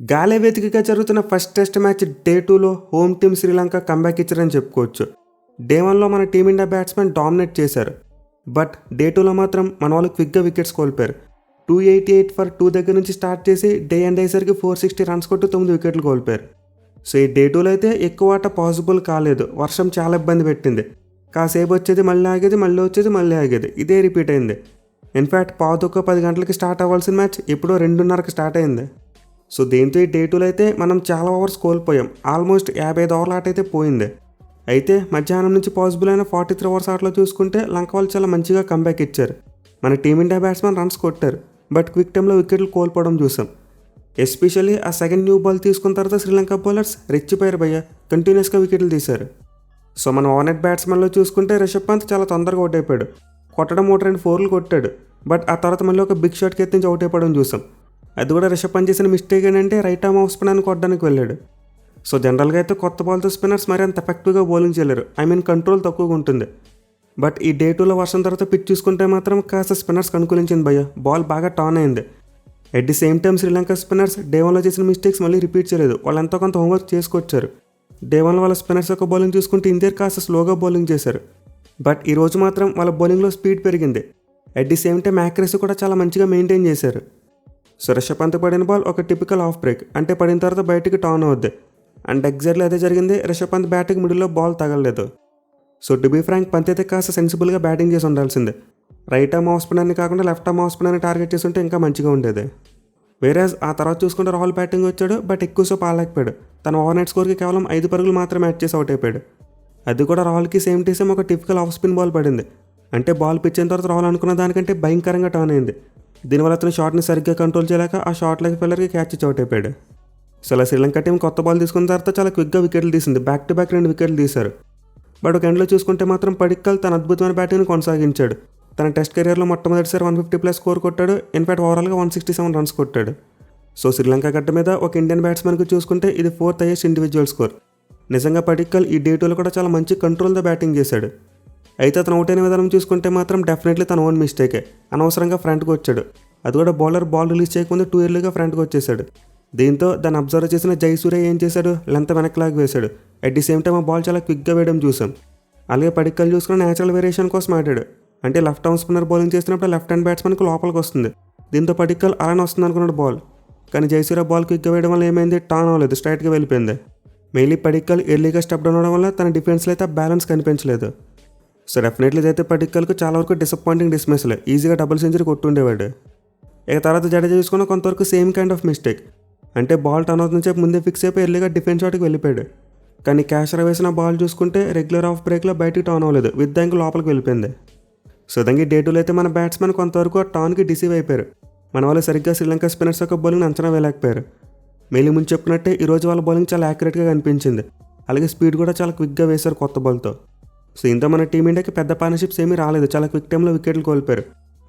గాలే వేదికగా జరుగుతున్న ఫస్ట్ టెస్ట్ మ్యాచ్ డే 2లో హోమ్ టీమ్ శ్రీలంక కంబ్యాక్ ఇచ్చారని చెప్పుకోవచ్చు. డే 1లో మన టీమిండియా బ్యాట్స్మెన్ డామినేట్ చేశారు. బట్ డే 2లో మాత్రం మన వాళ్ళు క్విక్గా వికెట్స్ కోల్పోయారు. 288 ఫర్ 2 దగ్గర నుంచి స్టార్ట్ చేసి డే ఎండ్ అయ్యేసరికి 460 రన్స్ కొట్టి 9 వికెట్లు కోల్పోయారు. సో ఈ డే 2లో అయితే ఎక్కువ ఆట పాసిబుల్ కాలేదు. వర్షం చాలా ఇబ్బంది పెట్టింది. కాసేపు వచ్చేది మళ్ళీ ఆగేది, మళ్ళీ వచ్చేది మళ్ళీ ఆగేది. ఇదే రిపీట్ అయింది. ఇన్ఫ్యాక్ట్ 10 గంటలకి స్టార్ట్ అవ్వాల్సిన మ్యాచ్ ఎప్పుడో 2:30కి స్టార్ట్ అయింది. సో దీంతో ఈ డే 2లో అయితే మనం చాలా ఓవర్స్ కోల్పోయాం. ఆల్మోస్ట్ 55 ఓవర్ల ఆట అయితే పోయింది. అయితే మధ్యాహ్నం నుంచి పాసిబుల్ అయిన 43 ఓవర్స్ ఆటలో చూసుకుంటే లంక వాళ్ళు చాలా మంచిగా కంబ్యాక్ ఇచ్చారు. మన టీమిండియా బ్యాట్స్మెన్ రన్స్ కొట్టారు. బట్ క్విక్ టైంలో వికెట్లు కోల్పోవడం చూసాం. ఎస్పెషల్లీ ఆ సెకండ్ న్యూ బాల్ తీసుకున్న తర్వాత శ్రీలంక బౌలర్స్ రెచ్చిపోయారు భయ్య. కంటిన్యూస్గా వికెట్లు తీశారు. సో మన ఓవర్నెట్ బ్యాట్స్మెన్లో చూసుకుంటే రిషబ్ పంత్ చాలా తొందరగా అవుట్ అయిపోయాడు. కొట్టడం 2 4లు కొట్టాడు. బట్ ఆ తర్వాత మళ్ళీ ఒక బిగ్ షాట్కి ఎత్తించి అవుట్ అయిపోవడం చూసాం. అది కూడా రిషబ్ పంత్ చేసిన మిస్టేక్ ఏంటంటే రైట్ ఆర్మ్ ఆఫ్ స్పిన్నర్ని కొట్టడానికి వెళ్ళాడు. సో జనరల్గా అయితే కొత్త బాల్తో స్పిన్నర్స్ మరి అంత ఎఫెక్టివ్గా బౌలింగ్ చేయలేరు. కంట్రోల్ తక్కువగా ఉంటుంది. బట్ ఈ డే 2లో వర్షం తర్వాత పిచ్ చూసుకుంటే మాత్రం కాస్త స్పిన్నర్స్కి అనుకూలించింది భయ్య. బాల్ బాగా టర్న్ అయింది. At the same time Sri Lanka spinners day 1లో చేసిన మిస్టేక్స్ మళ్ళీ రిపీట్ చేయలేదు. వాళ్ళు ఎంతో కొంత హోంవర్క్ చేసుకొచ్చారు. డే 1లో వాళ్ళ స్పిన్నర్స్ యొక్క బౌలింగ్ చూసుకుంటే ఇండియా కాస్త స్లోగా బౌలింగ్ చేశారు. బట్ ఈరోజు మాత్రం వాళ్ళ బౌలింగ్లో స్పీడ్ పెరిగింది. At the same time accuracy కూడా చాలా మంచిగా మెయింటైన్ చేశారు. సో రిషబ్ పంత్ పడిన బాల్ ఒక టిపికల్ ఆఫ్ బ్రేక్, అంటే పడిన తర్వాత బయటికి టర్న్ అవుద్ది. అండ్ ఎగ్జాక్ట్లీ అదే జరిగింది. రిషబ్ పంత్ బ్యాటింగ్ మిడిల్లో బాల్ తగలలేదు. So to be frank, Pant అయితే కాస్త సెన్సిబుల్గా బ్యాటింగ్ చేసి ఉండాల్సిందే. రైట్ ఆర్మ్ ఆఫ్ స్పిన్నర్ని కాకుండా లెఫ్ట్ ఆర్మ్ ఆఫ్ స్పిన్నర్ని టార్గెట్ చేసి ఉంటే ఇంకా మంచిగా ఉండేది. వేరేజ్ ఆ తర్వాత చూసుకుంటే రాహుల్ బ్యాటింగ్ వచ్చాడు. బట్ ఎక్కువసేపు ఆడలేకపోయాడు. తన ఓవర్నెట్ స్కోర్కి కేవలం 5 పరుగులు మాత్రమే యాడ్ చేసి అవుట్ అయిపోయాడు. అది కూడా రాహుల్కి సేమ్ టు సేమ్ ఒక టిపికల్ ఆఫ్ స్పిన్ బాల్ పడింది. అంటే బాల్ పిచ్ అయిన తర్వాత రాహుల్ అనుకున్న దానికంటే భయంకరంగా టర్న్ అయింది. దీనివల్ల అతను షాట్ని సరిగ్గా కంట్రోల్ చేయలేక ఆ షాట్ లెగ్ ఫెల్లర్కి క్యాచ్ ఇచ్చి అవుట్ అయిపోయాడు. సో అలా శ్రీలంక టీం కొత్త బాల్ తీసుకున్న తర్వాత చాలా క్విక్గా వికెట్లు తీసింది. బ్యాక్ టు బ్యాక్ 2 వికెట్లు తీశారు. బట్ ఒక ఎండ్లో చూసుకుంటే మాత్రం పడిక్కల్ తన అద్భుతమైన బ్యాటింగ్ని కొనసాగించాడు. తన టెస్ట్ కెరీర్లో మొట్టమొదటిసారి 150+ స్కోర్ కొట్టాడు. ఇన్ఫాక్ట్ ఓవరాల్గా 167 రన్స్ కొట్టాడు. సో శ్రీలంక గడ్డ మీద ఒక ఇండియన్ బ్యాట్స్మెన్కి చూసుకుంటే ఇది 4th హైయెస్ట్ ఇండివిజువల్ స్కోర్. నిజంగా పడిక్కల్ ఈ డే 2లో కూడా చాలా మంచి కంట్రోల్తో బ్యాటింగ్ చేశాడు. అయితే అతను అవుట్ అయిన విధానం చూసుకుంటే మాత్రం డెఫినెట్లీ తన ఓన్ మిస్టేకే. అనవసరంగా ఫ్రంట్కి వచ్చాడు. అది కూడా బౌలర్ బాల్ రిలీజ్ చేయకముందు 2 ఎర్లీగా ఫ్రంట్కి వచ్చేసాడు. దీంతో దాన్ని అబ్జర్వ్ చేసిన జయసూర్య ఏం చేశాడు, లెంత్ వెనక్లాగా వేశాడు. అట్ ది సేమ్ టైం ఆ బాల్ చాలా క్విక్గా వేయడం చూసాం. అలాగే పడిక్కల్ చూసుకున్న న్యాచురల్ వేరియేషన్ కోసం ఆడాడు. అంటే లెఫ్ట్ ఆర్మ్ స్పిన్నర్ బౌలింగ్ చేసినప్పుడు లెఫ్ట్ హ్యాండ్ బ్యాట్స్మెన్కి లోపలికి వస్తుంది. దీంతో పడిక్కల్ అలానే వస్తుంది అనుకున్నాడు బాల్. కానీ జయసూర్య బాల్ క్విక్గా వేయడం వల్ల ఏమైంది, టర్న్ అవ్వలేదు, స్ట్రైట్గా వెళ్ళిపోయింది. మెయిన్లీ పడిక్కల్ ఎర్లీగా స్టెప్ డౌన్ అవడం వల్ల తన డిఫెన్స్లో అయితే బ్యాలెన్స్ కనిపించలేదు. సో డెఫినెట్లీ ఇదైతే పడిక్కల్కు చాలా వరకు డిసప్పాయింటింగ్ డిస్మిస్లే. ఈజీగా డబుల్ సెంచరీ కొట్టుండేవాడు. ఇక తర్వాత జడేజా చూసుకున్న కొంతవరకు సేమ్ కైండ్ ఆఫ్ మిస్టేక్. అంటే బాల్ టర్న్ అవుతున్న చెప్పి ముందే ఫిక్స్ అయిపోయి ఎర్లీగా డిఫెన్స్ షాట్కి వెళ్ళిపోయాడు. కానీ క్యాషర్ వేసిన బాల్ చూసుకుంటే రెగ్యులర్ ఆఫ్ బ్రేక్లో బయటికి టర్న్ అవ్వలేదు, విత్ యాంగిల్ లోపలికి వెళ్ళిపోయింది. సో దానికి డే 2లో అయితే మన బ్యాట్స్మెన్ కొంతవరకు ఆ టర్న్కి డిసీవ్ అయిపోయారు. మన వాళ్ళు సరిగ్గా శ్రీలంక స్పిన్నర్స్ యొక్క బౌలింగ్ అంచనా వేయలేకపోయారు. మెయిన్లీ ముందు చెప్పినట్టే ఈరోజు వాళ్ళ బౌలింగ్ చాలా యాక్యురేట్గా కనిపించింది. అలాగే స్పీడ్ కూడా చాలా క్విక్గా వేశారు కొత్త బాల్తో. సో ఇంత మన టీమిండియాకి పెద్ద పార్ట్నర్షిప్స్ ఏమీ రాలేదు. చాలా క్విక్ టైంలో వికెట్లు కోల్పోయారు.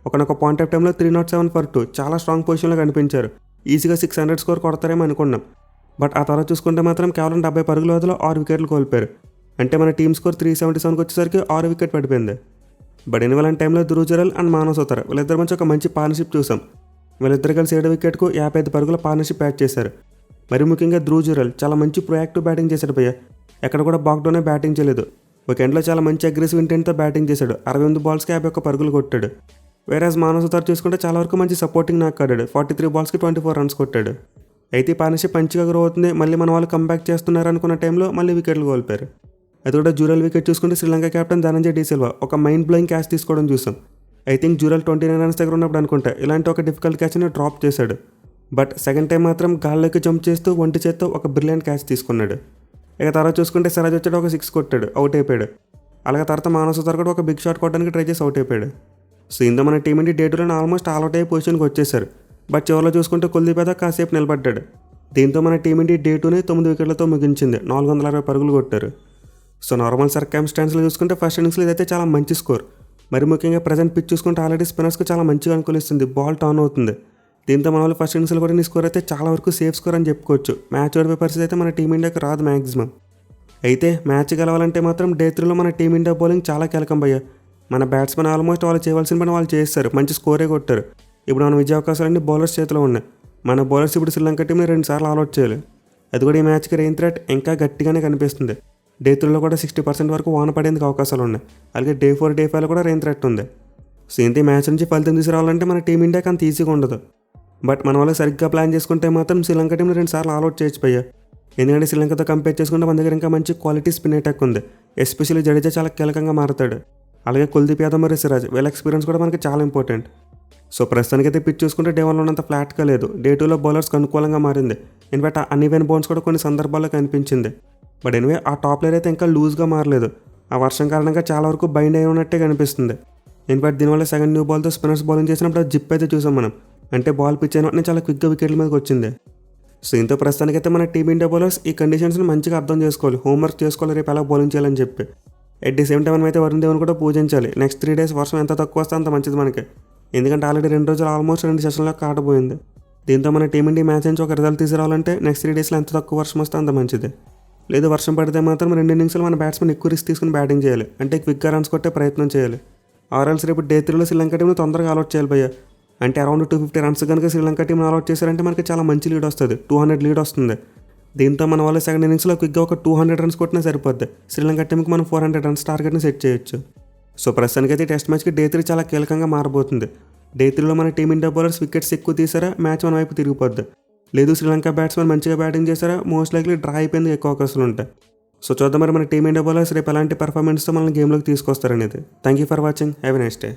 ఒకనొక పాయింట్ ఆఫ్ టైంలో 307 ఫర్ 2 చాలా స్ట్రాంగ్ పొజిషన్లో కనిపించారు. ఈజీగా 600 స్కోర్ కొడతారేమో అనుకున్నాం. బట్ ఆ తర్వాత చూసుకుంటే మాత్రం కేవలం 70 పరుగుల వదిలో 6 వికెట్లు కోల్పోయారు. అంటే మన టీమ్ స్కోర్ 377కి వచ్చేసరికి 6 వికెట్ పడిపోయింది. బట్ ఇన్వాలెంట్ టైంలో ధ్రువ్ జురెల్ అండ్ మానవ్ సోతర్ వీళ్ళిద్దరి మధ్య ఒక మంచి పార్ట్నర్షిప్ చూసాం. వీళ్ళిద్దరు కలిసి 7 వికెట్కు 55 పరుగుల పార్ట్నర్షిప్ యాడ్ చేశారు. మరి ముఖ్యంగా ధ్రువ్ జురెల్ చాలా మంచి ప్రొయాక్టివ్ బ్యాటింగ్ చేశాడు భయ్య. ఎక్కడ కూడా బాక్డౌనే బ్యాటింగ్ చేయలేదు. ఒక ఎండ్లో చాలా మంచి అగ్రెసివ్ ఇంటెంట్తో బ్యాటింగ్ చేశాడు. 68 బాల్స్కి 51 పరుగులు కొట్టాడు. వేరేజ్ మానవ్ సోతర్ చూసుకుంటే చాలా వరకు మంచి సపోర్టింగ్ నాక్ ఆడాడు. 43 బాల్స్కి 24 రన్స్ కొట్టాడు. అయితే ఈ పార్ట్నర్షిప్ మంచిగా గ్రో అవుతుంది. మళ్ళీ మన వాళ్ళు కంబ్యాక్ చేస్తున్నారు అనుకున్న టైంలో మళ్ళీ వికెట్లు కోల్పోయారు. అది కూడా జురెల్ వికెట్ చూసుకుంటే శ్రీలంక కెప్టెన్ ధనంజయ డి సిల్వా ఒక మైండ్ బ్లోయింగ్ క్యాచ్ తీసుకోవడం చూసాం. ఐ థింక్ జురెల్ 29 రన్స్ దగ్గర ఉన్నప్పుడు అనుకుంటా ఇలాంటి ఒక డిఫికల్ట్ క్యాచ్ని డ్రాప్ చేశాడు. బట్ సెకండ్ టైం మాత్రం గాల్లోకి జంప్ చేస్తూ ఒంటి చేత్తో ఒక బ్రిలియంట్ క్యాచ్ తీసుకున్నాడు. ఇక తర్వాత చూసుకుంటే సిరాజ్ వచ్చాడు, ఒక 6 కొట్టాడు, అవుట్ అయిపోయాడు. అలాగే తర్వాత మానవ్ సోతర్ కూడా ఒక బిగ్ షాట్ కొట్టడానికి ట్రై చేసి అవుట్ అయిపోయాడు. సో ఇందులో మన టీమిండియా డే 2లో ఆల్మోస్ట్ ఆల్అౌట్ అయ్యే పొజిషన్కి వచ్చేసారు. బట్ చివరిలో చూసుకుంటే కుల్దీప్ యాదవ్ కాసేపు నిలబడ్డాడు. దీంతో మన టీమిండియా డే 2ని 9 వికెట్లతో ముగించింది. 460 పరుగులు కొట్టారు. సో నార్మల్ సర్కమ్స్టాన్స్లో చూసుకుంటే ఫస్ట్ ఇన్నింగ్స్లో ఇదైతే చాలా మంచి స్కోర్. మరి ముఖ్యంగా ప్రజెంట్ పిచ్ చూసుకుంటే ఆల్రెడీ స్పిన్నర్స్కి చాలా మంచిగా అనుకూలిస్తుంది. బాల్ టర్న్ అవుతుంది. దీంతో మన వాళ్ళు ఫస్ట్ ఇన్నింగ్స్లో కూడా ఈ స్కోర్ అయితే చాలా వరకు సేఫ్ స్కోర్ అని చెప్పుకోవచ్చు. మ్యాచ్ ఓడిపోయే పరిస్థితి అయితే మన టీమిండియాకి రాదు మ్యాక్సిమం. అయితే మ్యాచ్ గెలవాలంటే మాత్రం డే 3లో మన టీమిండియా బౌలింగ్ చాలా కీలకం భయ్య. మన బ్యాట్స్మెన్ ఆల్మోస్ట్ వాళ్ళు చేయవలసిన పని వాళ్ళు చేస్తారు. మంచి స్కోరే కొట్టారు. ఇప్పుడు మన విజయ అవకాశాలన్నీ బౌలర్స్ చేతిలో ఉన్నాయి. మన బౌలర్స్ ఇప్పుడు శ్రీలంక టీంని 2 సార్లు ఆల్అౌట్ చేయాలి. అది కూడా ఈ మ్యాచ్కి రెయిన్ థ్రెట్ ఇంకా గట్టిగానే కనిపిస్తుంది. డే 3లో కూడా 60% వరకు వాన పడేందుకు అవకాశాలు ఉన్నాయి. అలాగే డే 4, డే 5లో కూడా రెయిన్ థ్రెట్ ఉంది. సో ఇంత మ్యాచ్ నుంచి ఫలితం తీసుకురావాలంటే మన టీమిండియాకి అంత ఈజీగా ఉండదు. బట్ మన వాళ్ళు సరిగ్గా ప్లాన్ చేసుకుంటే మాత్రం శ్రీలంక టీంని 2 సార్లు ఆల్అౌట్ చేయొచ్చు భయ్యా. ఎందుకంటే శ్రీలంకతో కంపేర్ చేసుకుంటే మన దగ్గర ఇంకా మంచి క్వాలిటీ స్పిన్ అటాక్ ఉంది. ఎస్పెషల్లీ జడేజా చాలా కీలకంగా మారుతాడు. అలాగే కుల్దీప్ యాదవ్ మరియు సిరాజ్ వీళ్ళ ఎక్స్పీరియన్స్ కూడా మనకి చాలా ఇంపార్టెంట్. సో ప్రస్తుతానికైతే పిచ్ చూసుకుంటే డే 1లో ఉన్నంత ఫ్లాట్గా లేదు. డే 2లో బౌలర్స్కి అనుకూలంగా మారింది. ఇన్ఫాక్ట్ ఆ అన్ఈవెన్ బౌన్స్ కూడా కొన్ని సందర్భాల్లో కనిపించింది. బట్ ఎనివే ఆ టాప్ లేయర్ అయితే ఇంకా లూజ్గా మారలేదు. ఆ వర్షం కారణంగా చాలా వరకు బైండ్ అయి ఉన్నట్టే కనిపిస్తుంది. ఇన్ఫాక్ట్ దీనివల్ల సెకండ్ న్యూ బాల్తో స్పిన్నర్స్ బౌలింగ్ చేసినప్పుడు ఆ జిప్ అయితే చూసాం మనం. అంటే బాల్ పిచ్ అయిన చాలా క్విక్గా వికెట్ల మీదకి వచ్చింది. సో ఇంతో ప్రస్తుతానికైతే మన టీమిండియా బౌలర్స్ ఈ కండిషన్స్ని మంచిగా అర్థం చేసుకోవాలి, హోంవర్క్ చేసుకోవాలి రేపు ఎలా బౌలింగ్ చేయాలని చెప్పి. ఎట్ ది సేమ్ టైం అయితే వరుణ్ దేవన్ కూడా పూజించాలి. నెక్స్ట్ 3 days వర్షం ఎంత తక్కువ వస్తే అంత మంచిది మనకి. ఎందుకంటే ఆల్రెడీ 2 రోజులు ఆల్మోస్ట్ 2 సెషన్లో ఆడబోయింది. దీంతో మన టీమిండియా మ్యాచ్ నుంచి ఒక రిజల్ట్ తీసుకురావాలంటే నెక్స్ట్ 3 daysలో ఎంత తక్కువ వర్షం వస్తే అంత మంచిది. లేదు వర్షం పడితే మాత్రం 2 innings మన బ్యాట్స్మెన్ ఎక్కువ రిస్క్ తీసుకుని బ్యాటింగ్ చేయాలి. అంటే క్విక్గా రన్స్ కొట్టే ప్రయత్నం చేయాలి. ఆర్ఎల్స్ రేపు డే 3లో శ్రీలంక టీంని తొందరగా ఆల్అౌట్ చేయాలి భయ్యా. అంటే అరౌండ్ 250 runs కనుక శ్రీలంక టీంని ఆల్అౌట్ చేశారంటే మనకి చాలా మంచి లీడ్ వస్తుంది. 200 లీడ్ వస్తుంది. దీంతో మన వాళ్ళు సెకండ్ ఇన్నింగ్స్లో క్విక్గా ఒక 200 runs కొట్టినా సరిపోద్ది. శ్రీలంక టీంకి మనం 400 runs టార్గెట్ని సెట్ చేయొచ్చు. సో ప్రస్తుతానికైతే టెస్ట్ మ్యాచ్కి డే 3 చాలా కీలకంగా మారబోతుంది. డే 3లో మన టీమిండియా బౌలర్స్ వికెట్స్ ఎక్కువ తీసారా మ్యాచ్ మన వైపు తిరిగిపోద్ది. లేదు శ్రీలంక బ్యాట్స్మెన్ మంచిగా బ్యాటింగ్ చేశారా మోస్ట్ లైక్లీ డ్రా అయిపోయింది ఎక్కువ అవకాశాలు ఉంటాయి. సో చూద్దాం మరి మన టీమిండియా బౌలర్స్ రేపు ఎలాంటి పర్ఫార్మెన్స్తో మనల్ని గేమ్లోకి తీసుకొస్తారనేది. Thank you for watching. Have a nice day.